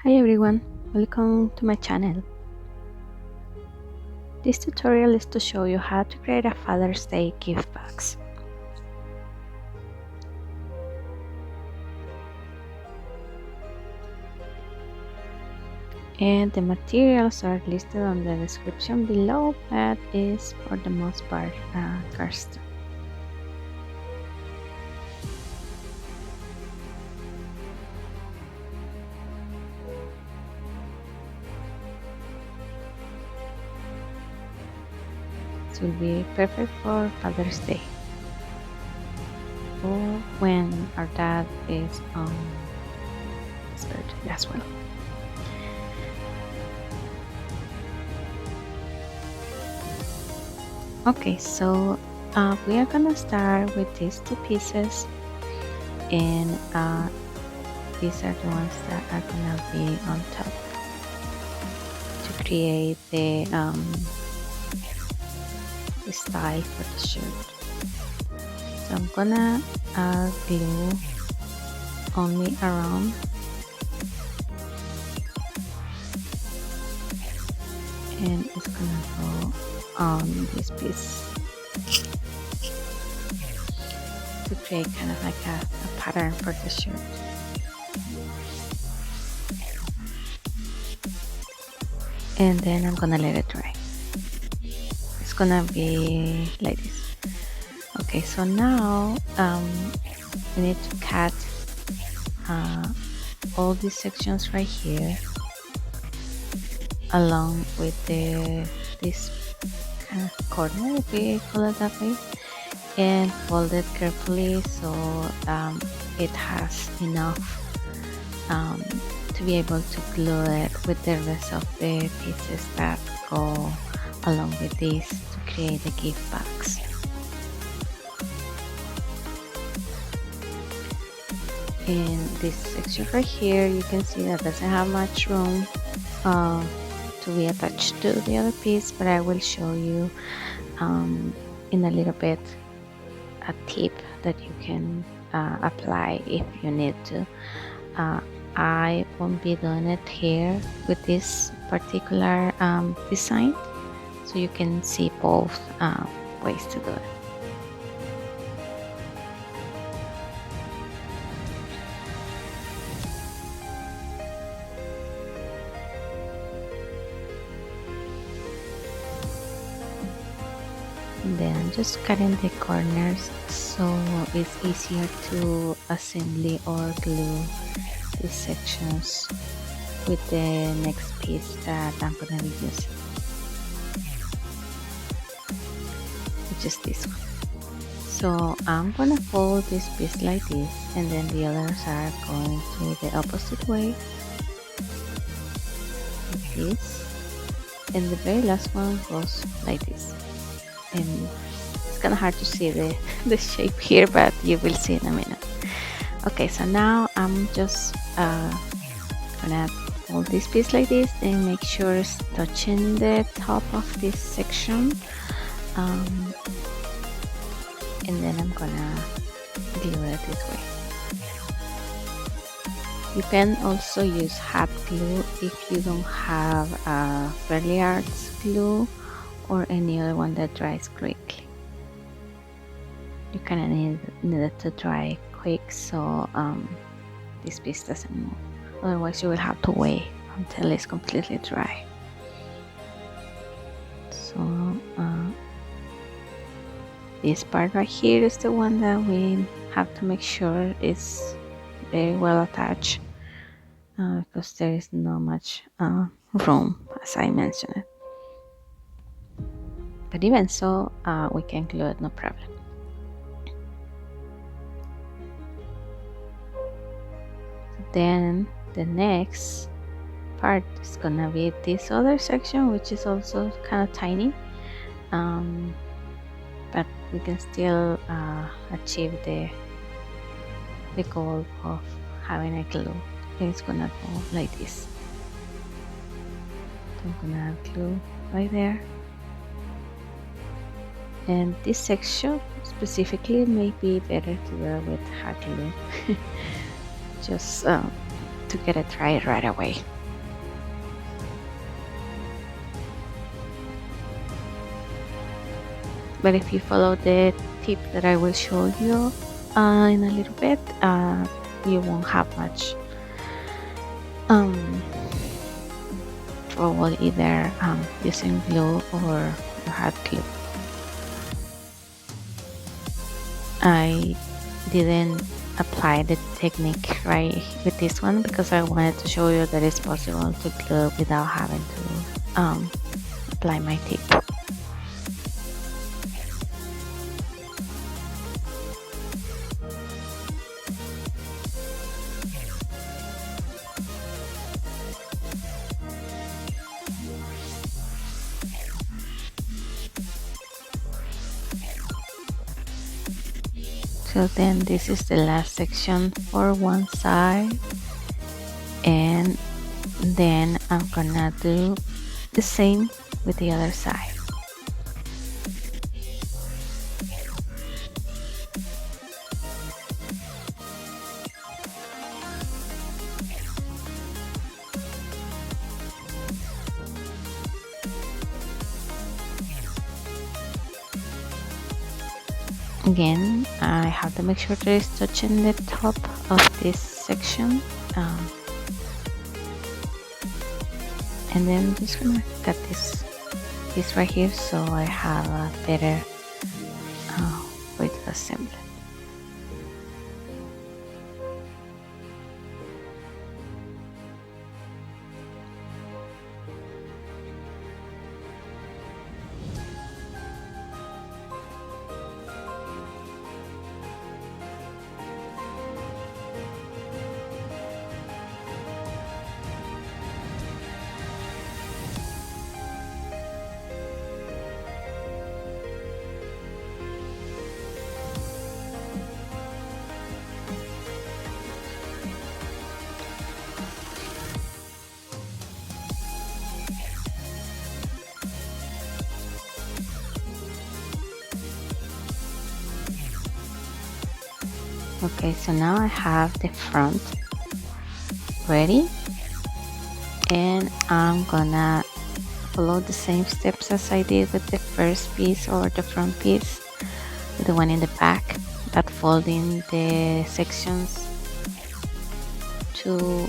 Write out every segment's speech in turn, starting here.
Hi everyone, welcome to my channel. This tutorial is to show you how to create a Father's Day gift box. And the materials are listed on the description below, but is for the most part cardstock. It will be perfect for Father's Day or when our dad is on his birthday as well. Okay, so we are gonna start with these two pieces, and these are the ones that are gonna be on top to create the style for the shirt. So I'm gonna glue only around, and it's gonna go on this piece to create kind of like a pattern for the shirt. And then I'm gonna let it dry. It's gonna be like this. Okay, so now we need to cut all these sections right here along with this kind of corner, if we call it that way, and fold it carefully so it has enough to be able to glue it with the rest of the pieces that go along with this to create the gift box. In this section right here, you can see that doesn't have much room to be attached to the other piece, but I will show you in a little bit a tip that you can apply if you need to. I won't be doing it here with this particular design, so you can see both ways to do it. And then I'm just cutting the corners so it's easier to assembly or glue these sections with the next piece that I'm gonna be using, which is this one. So I'm gonna fold this piece like this, and then the others are going to the opposite way, like this, and the very last one goes like this. And it's kind of hard to see the shape here, but you will see in a minute. Okay, so now I'm just gonna fold this piece like this and make sure it's touching the top of this section, and then I'm gonna glue it this way. You can also use hot glue if you don't have Fairly Arts glue or any other one that dries quickly. You kind of need it to dry quick so this piece doesn't move. Otherwise you will have to wait until it's completely dry. So this part right here is the one that we have to make sure is very well attached, because there is not much room, as I mentioned it. But even so, we can glue it, no problem. Then the next part is gonna be this other section, which is also kind of tiny, but we can still achieve the goal of having a glue. It's gonna go like this. I'm gonna have glue right there. And this section specifically may be better to do with hot glue. Just to get it dry right away. But if you follow the tip that I will show you in a little bit, you won't have much trouble either using glue or hot glue. I didn't apply the technique right with this one because I wanted to show you that it's possible to glue without having to apply my tip. So then this is the last section for one side, and then I'm gonna do the same with the other side. Again, I have to make sure that it's touching the top of this section, and then I'm just gonna cut this piece right here so I have a better way to assemble it. Okay, so now I have the front ready, and I'm gonna follow the same steps as I did with the first piece or the front piece, with the one in the back, that folding the sections to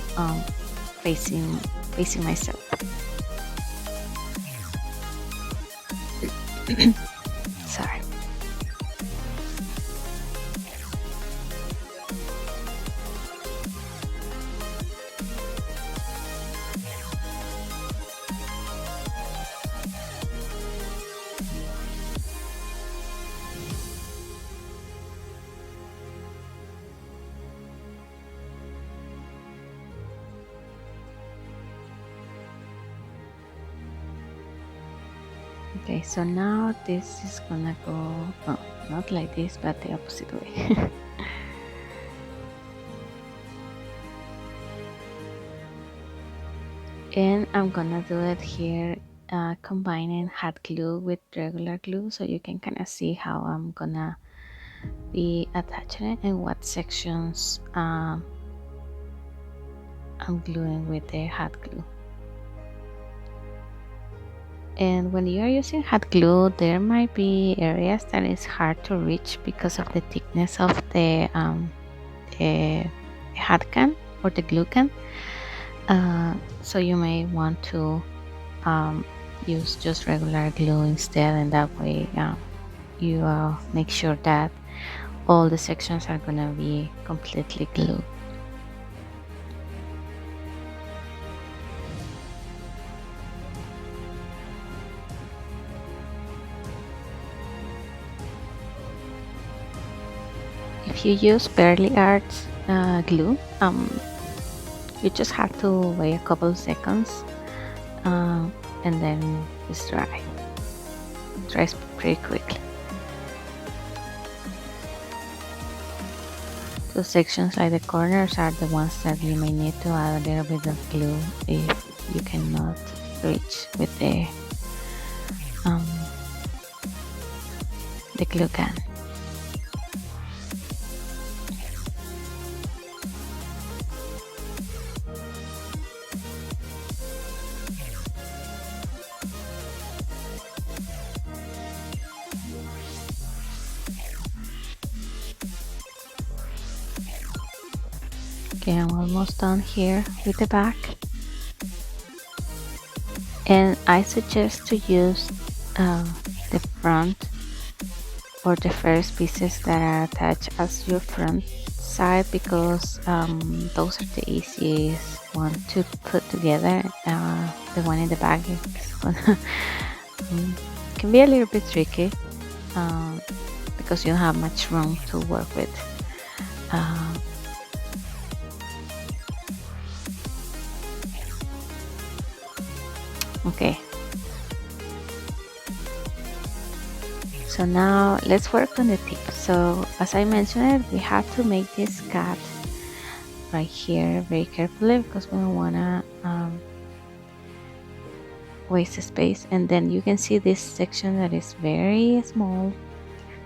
facing myself. Sorry. Okay, so now this is gonna go, oh, not like this, but the opposite way. And I'm gonna do it here, combining hot glue with regular glue, so you can kind of see how I'm gonna be attaching it and what sections I'm gluing with the hot glue. And when you are using hot glue, there might be areas that is hard to reach because of the thickness of the hot can or the glue can. So you may want to use just regular glue instead, and that way you make sure that all the sections are gonna be completely glued. If you use Barely Arts glue, you just have to wait a couple seconds, and then it's dry. It dries pretty quickly. The sections like the corners are the ones that you may need to add a little bit of glue if you cannot reach with the glue gun. Okay, I'm almost done here with the back, and I suggest to use the front or the first pieces that are attached as your front side, because those are the easiest one to put together. The one in the back is gonna can be a little bit tricky, because you don't have much room to work with. Okay, so now let's work on the tip. So as I mentioned, we have to make this cut right here very carefully, because we don't want to waste the space. And then you can see this section that is very small.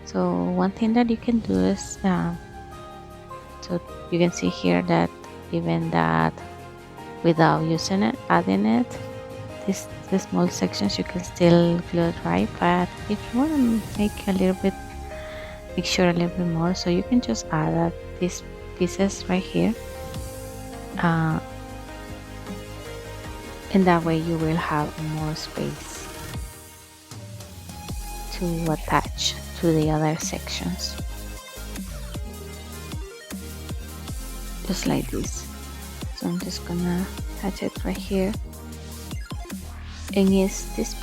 So one thing that you can do is so you can see here that even that without using it, adding it, the small sections, you can still glue it right. But if you want to make sure a little bit more, so you can just add these pieces right here, and that way you will have more space to attach to the other sections, just like this. So I'm just gonna attach it right here, and this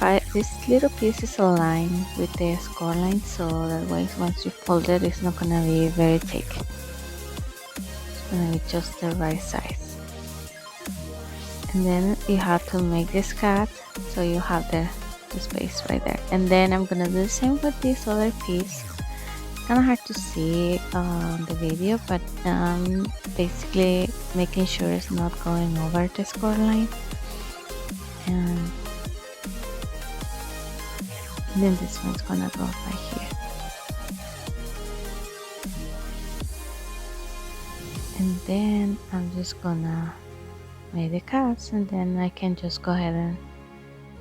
little piece is aligned with the score line, so that way once you fold it, it's not gonna be very thick. It's gonna be just the right size. And then you have to make this cut, so you have the space right there. And then I'm gonna do the same with this other piece. It's kind of hard to see on the video, but basically making sure it's not going over the score line. And then this one's gonna go right here. And then I'm just gonna make the cuts, and then I can just go ahead and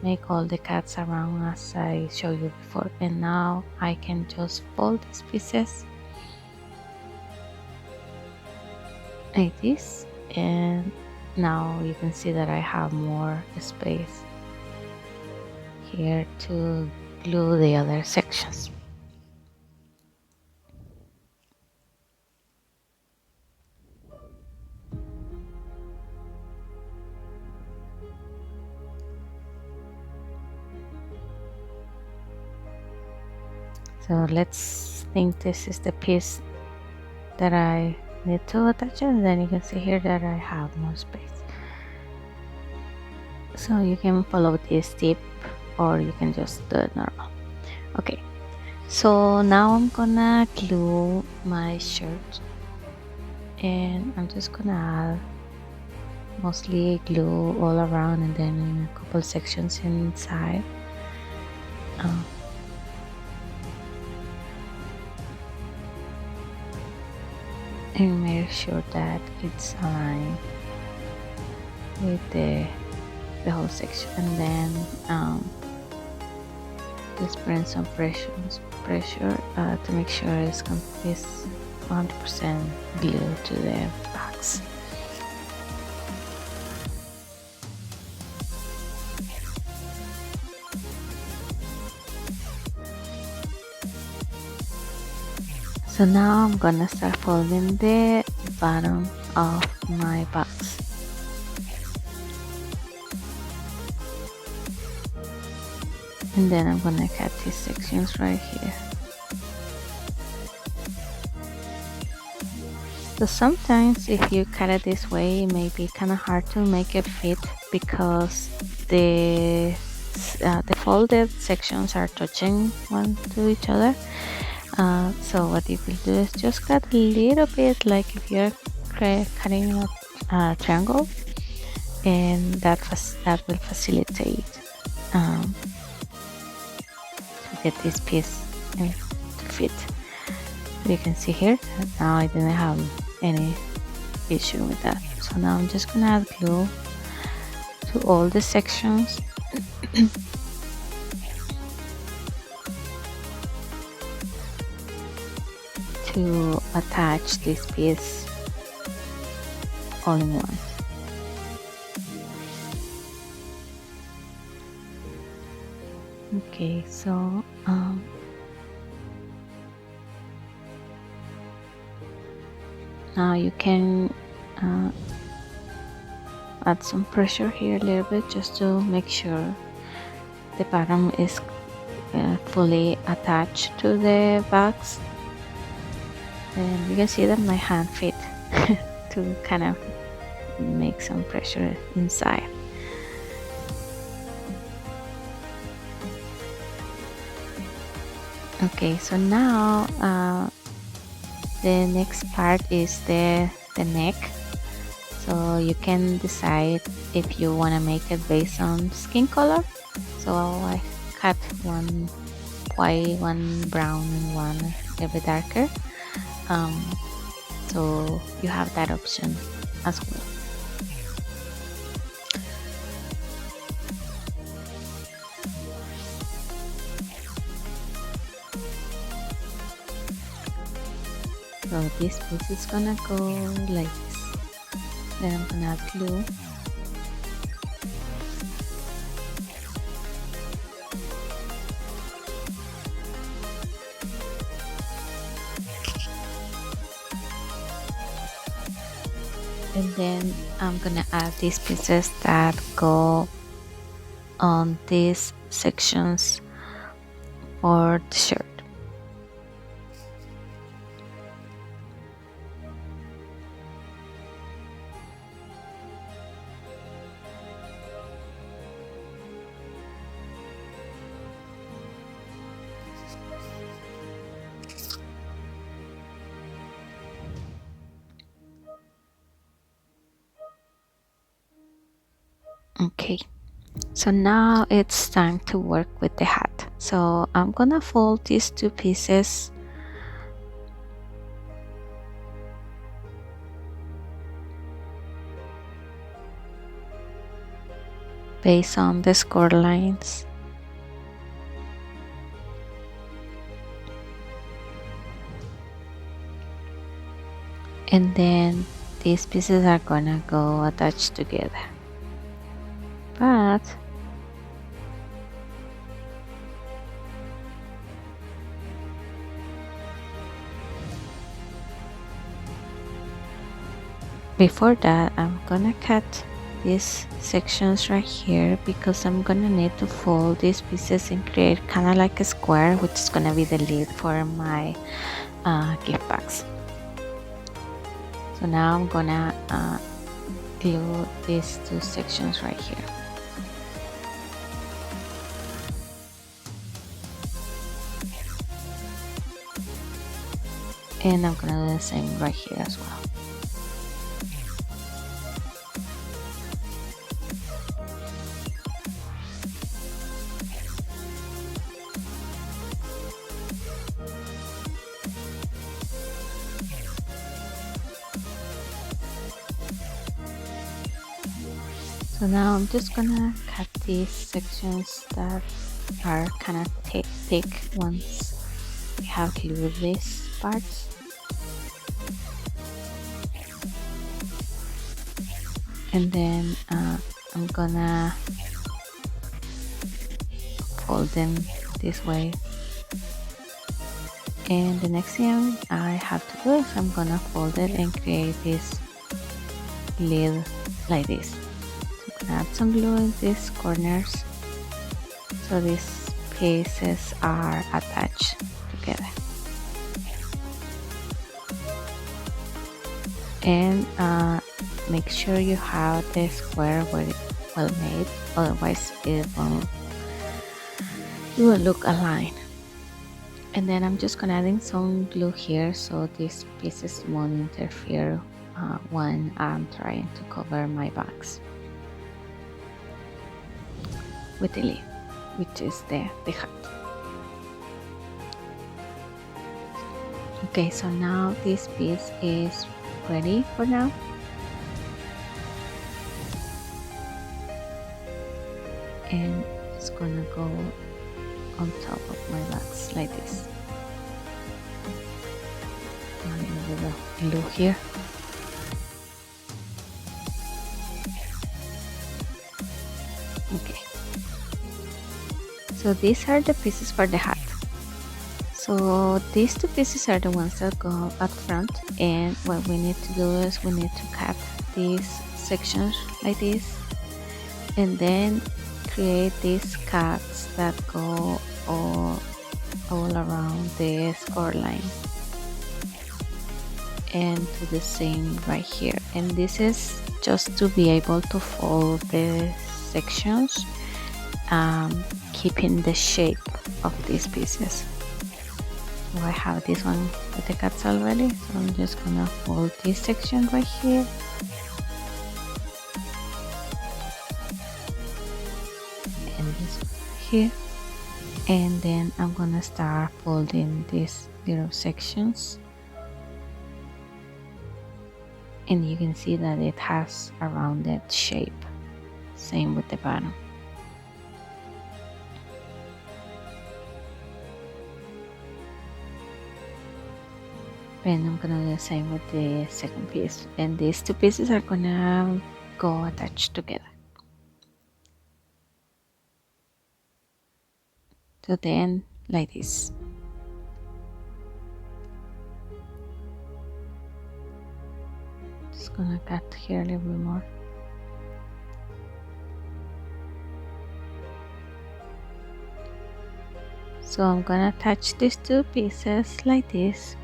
make all the cuts around as I showed you before. And now I can just fold these pieces like this, and now you can see that I have more space here to glue the other sections. So let's think this is the piece that I need to attach, and then you can see here that I have more space. So you can follow this tip, or you can just do it normal. Okay, so now I'm gonna glue my shirt, and I'm just gonna add mostly glue all around, and then in a couple sections inside. And make sure that it's aligned with the whole section, and then just bring some pressure to make sure it's 100% glued to the box. So now I'm gonna start folding the bottom of my box. And then I'm gonna cut these sections right here. So sometimes if you cut it this way, it may be kind of hard to make it fit, because the folded sections are touching one to each other. So what you will do is just cut a little bit, like if you're cutting a triangle, and that will facilitate to get this piece to fit. You can see here that now I didn't have any issue with that. So now I'm just gonna add glue to all the sections. To attach this piece all in one. Okay, so now you can add some pressure here a little bit just to make sure the bottom is fully attached to the box. And you can see that my hand fit to kind of make some pressure inside. Okay, so now the next part is the neck. So you can decide if you want to make it based on skin color. So I cut one white, one brown, and one a bit darker. So you have that option as well. So this piece is gonna go like this. Then I'm gonna add glue. And then I'm gonna add these pieces that go on these sections for the shirt. Okay, so now it's time to work with the hat. So I'm gonna fold these two pieces based on the score lines. And then these pieces are gonna go attached together. But before that, I'm gonna cut these sections right here because I'm gonna need to fold these pieces and create kind of like a square, which is gonna be the lid for my gift bags. So now I'm gonna glue these two sections right here. And I'm gonna do the same right here as well. So now I'm just gonna cut these sections that are kind of thick once we have glued these parts. And then I'm gonna fold them this way. And the next thing I have to do is I'm gonna fold it and create this lid like this. Add some glue in these corners so these pieces are attached together. And make sure you have the square well made, otherwise it will look aligned. And then I'm just gonna add in some glue here so these pieces won't interfere when I'm trying to cover my bags with the lid, which is the hat. Okay, so now this piece is ready for now. And it's gonna go on top of my bags like this. A little bit of glue here. So these are the pieces for the hat. So these two pieces are the ones that go up front, and what we need to do is we need to cut these sections like this, and then create these cuts that go all around the score line, and do the same right here. And this is just to be able to fold the sections, keeping the shape of these pieces. So I have this one with the cuts already, so I'm just gonna fold this section right here, and this one here, and then I'm gonna start folding these little sections, and you can see that it has a rounded shape. Same with the bottom. And I'm gonna do the same with the second piece, and these two pieces are gonna go attached together. So then, like this. Just gonna cut here a little bit more. So I'm gonna attach these two pieces like this,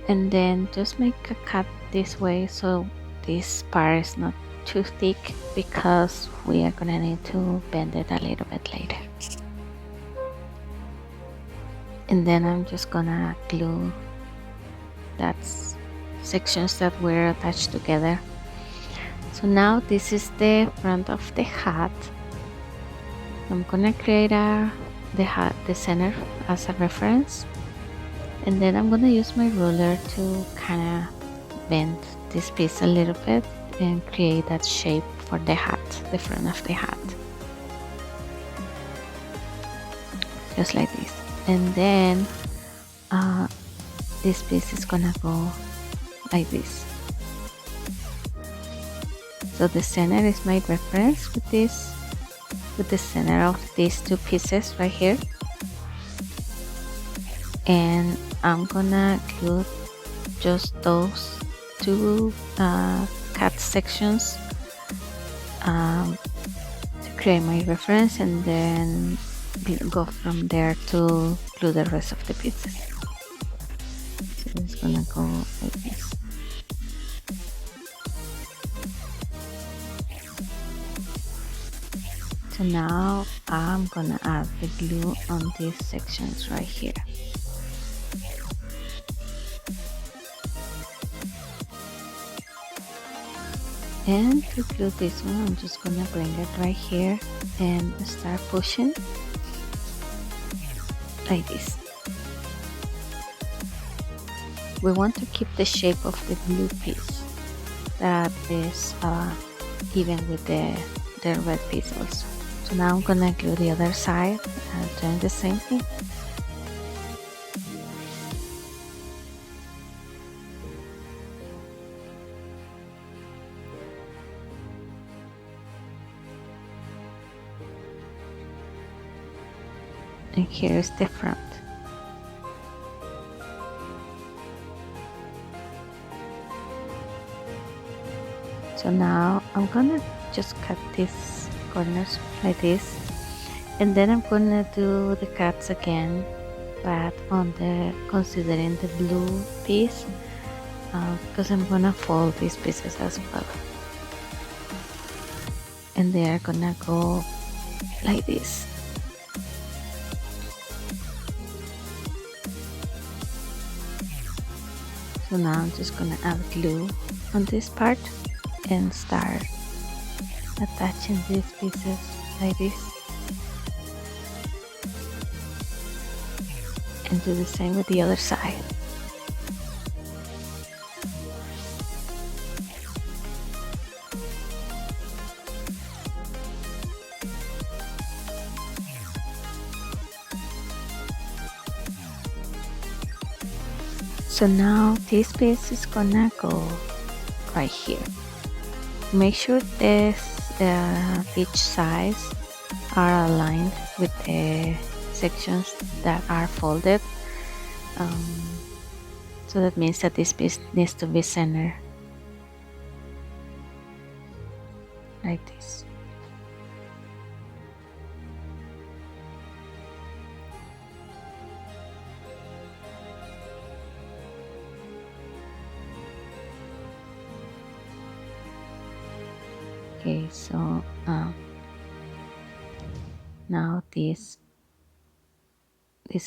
and then just make a cut this way so this part is not too thick, because we are gonna need to bend it a little bit later. And then I'm just gonna glue that sections that were attached together. So now this is the front of the hat. I'm gonna create the center as a reference, and then I'm gonna use my ruler to kind of bend this piece a little bit and create that shape for the hat, the front of the hat, just like this. And then this piece is gonna go like this. So the center is my reference with this, with the center of these two pieces right here, and I'm gonna glue just those two cut sections to create my reference, and then go from there to glue the rest of the pieces. So it's gonna go like this. So now I'm gonna add the glue on these sections right here. And to glue this one, I'm just gonna bring it right here and start pushing like this. We want to keep the shape of the blue piece that is even with the red piece also. So now I'm gonna glue the other side and doing the same thing. And here is the front. So now I'm gonna just cut these corners like this, and then I'm gonna do the cuts again, but on the considering the blue piece, because I'm gonna fold these pieces as well, and they are gonna go like this. So now I'm just gonna add glue on this part and start attaching these pieces like this, and do the same with the other side. So now this piece is gonna go right here. Make sure this each size are aligned with the sections that are folded. Um, so that means that this piece needs to be centered like this. Okay, so now these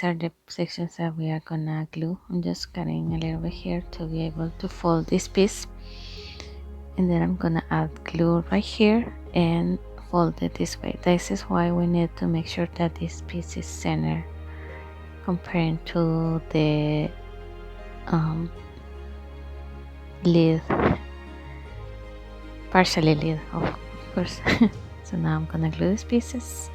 are the sections that we are gonna glue. I'm just cutting a little bit here to be able to fold this piece, and then I'm gonna add glue right here and fold it this way. This is why we need to make sure that this piece is centered comparing to the lid, partially lid, of course. So now I'm gonna glue these pieces.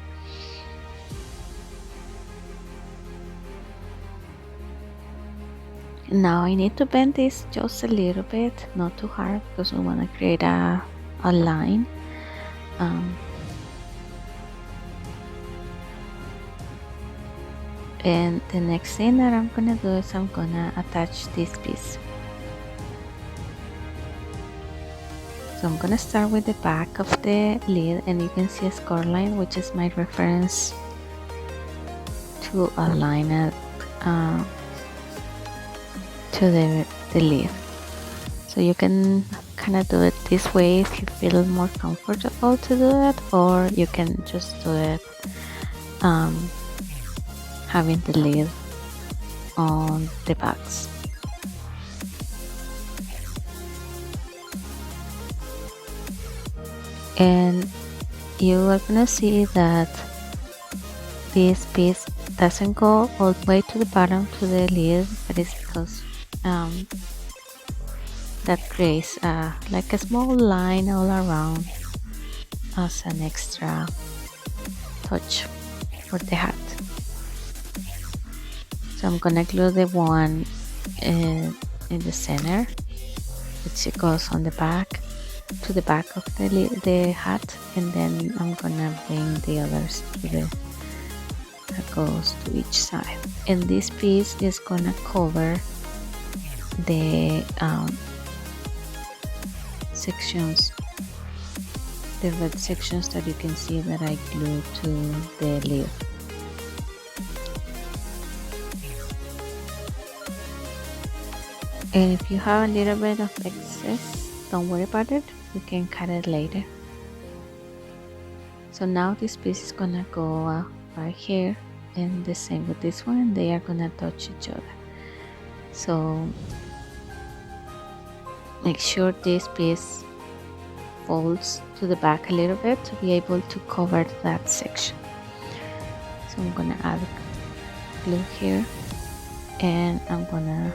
Now I need to bend this just a little bit, not too hard, because we want to create a line. And the next thing that I'm gonna do is I'm gonna attach this piece. So I'm gonna start with the back of the lid, and you can see a score line, which is my reference to align it to the lid. So you can kind of do it this way if you feel more comfortable to do it, or you can just do it having the lid on the box. And you are gonna see that this piece doesn't go all the way to the bottom to the lid, but it's because that creates like a small line all around as an extra touch for the hat. So I'm gonna glue the one in the center, which goes on the back to the back of the hat, and then I'm gonna bring the others to the that goes to each side. And this piece is gonna cover the sections, the red sections that you can see that I glued to the lid. And if you have a little bit of excess, don't worry about it, you can cut it later. So now this piece is gonna go right here, and the same with this one, they are gonna touch each other. So make sure this piece folds to the back a little bit to be able to cover that section. So I'm gonna add glue here, and I'm gonna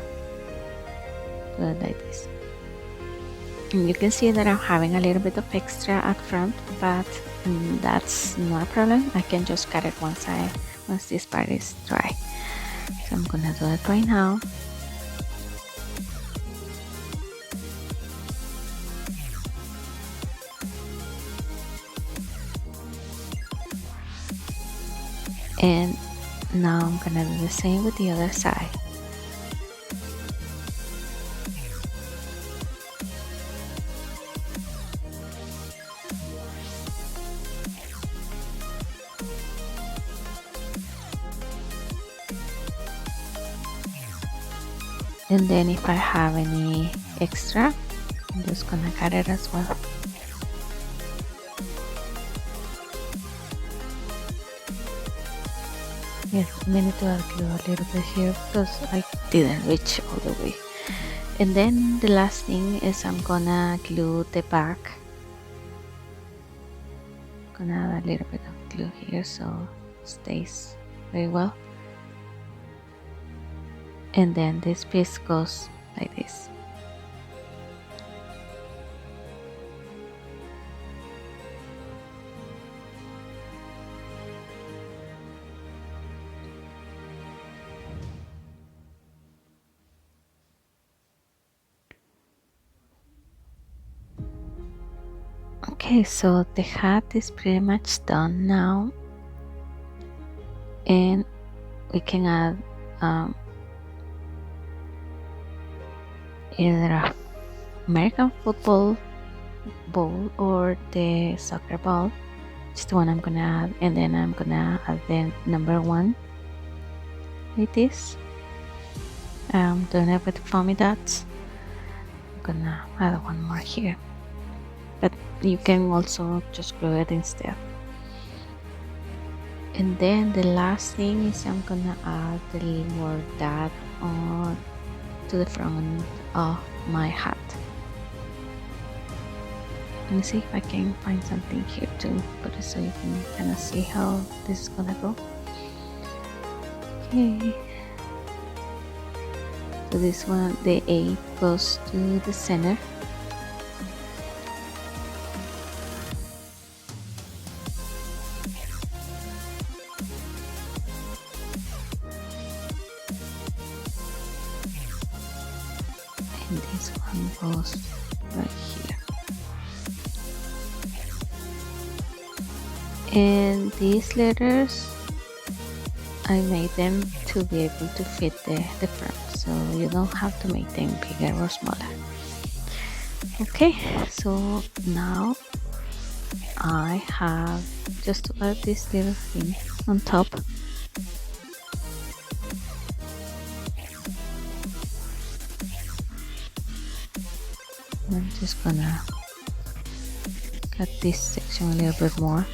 do it like this. And you can see that I'm having a little bit of extra at front, but that's not a problem. I can just cut it once this part is dry. So I'm gonna do it right now. And now I'm gonna do the same with the other side. And then if I have any extra, I'm just gonna cut it as well. Yes, I need to add glue a little bit here because I didn't reach all the way. And then the last thing is I'm gonna glue the back. I'm gonna add a little bit of glue here so it stays very well. And then this piece goes like this. Okay, so the hat is pretty much done now. and we can add either a American football ball or the soccer ball. Just the one I'm gonna add, and then I'm gonna add the number 1 with this. Doing it with foamy dots. I'm gonna add one more here, but you can also just glue it instead. And then the last thing is I'm gonna add a little more dot on to the front of my hat. Let me see if I can find something here to put it so you can kind of see how this is gonna go. Okay. So this one, the A goes to the center. And this one goes right here. And these letters, I made them to be able to fit the front, so you don't have to make them bigger or smaller. Okay, so now I have just to add this little thing on top. I'm just gonna cut this section a little bit more,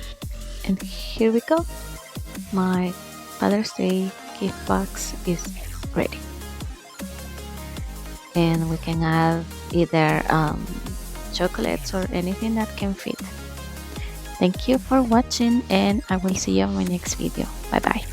and here we go. My Father's Day gift box is ready, and we can add either chocolates or anything that can fit. Thank you for watching, and I will see you on my next video. Bye bye.